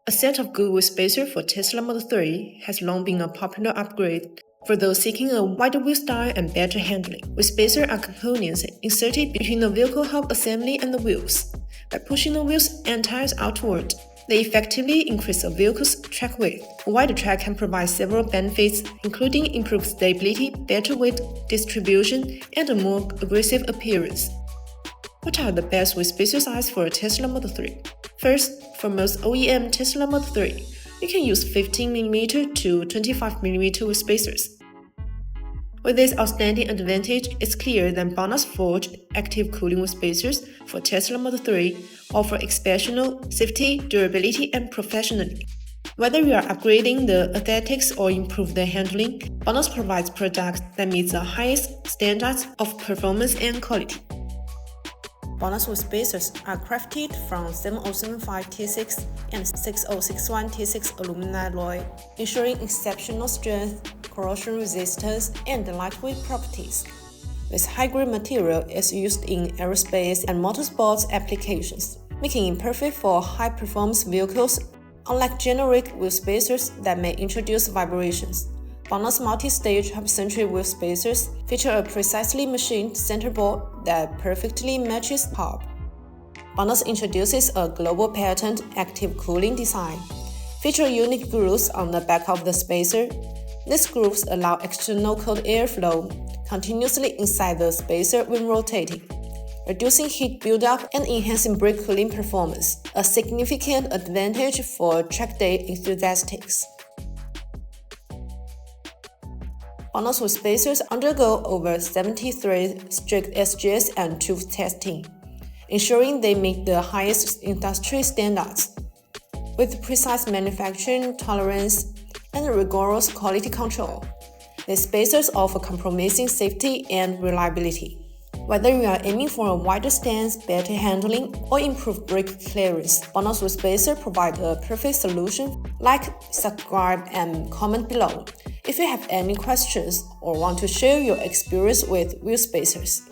A set of good wheel spacers for Tesla Model 3 has long been a popular upgrade for those seeking a wider wheel style and better handling. Wheel spacers are components inserted between the vehicle hub assembly and the wheels. By pushing the wheels and tires outward, they effectively increase a vehicle's track weight. A wider track can provide several benefits, including improved stability, better weight distribution, and a more aggressive appearance. What are the best wheel spacer sizes for a Tesla Model 3? First, for most OEM Tesla Model 3, you can use 15mm to 25mm wheel spacers. With this outstanding advantage, it's clear that BONOSS forged active cooling wheel spacers for Tesla Model 3 offer exceptional safety, durability, and professionalism. Whether you are upgrading the aesthetics or improve the handling, BONOSS provides products that meet the highest standards of performance and quality. BONOSS wheel spacers are crafted from 7075 T6 and 6061 T6 aluminum alloy, ensuring exceptional strength, corrosion resistance, and lightweight properties. This high-grade material is used in aerospace and motorsports applications, making it perfect for high-performance vehicles. Unlike generic wheel spacers that may introduce vibrations, BONOSS multi-stage half-century wheel spacers feature a precisely machined centerboard that perfectly matches hub. BONOSS introduces a global patent active cooling design, featuring unique grooves on the back of the spacer. These grooves allow external cold airflow continuously inside the spacer when rotating, reducing heat buildup and enhancing brake cooling performance, a significant advantage for track day enthusiasts. BONOSS wheel spacers undergo over 73 strict SGS and tooth testing, ensuring they meet the highest industry standards. With precise manufacturing tolerance and rigorous quality control, these spacers offer compromising safety and reliability. Whether you are aiming for a wider stance, better handling, or improved brake clearance, BONOSS wheel spacers provide a perfect solution. Like, subscribe, and comment below if you have any questions or want to share your experience with wheel spacers.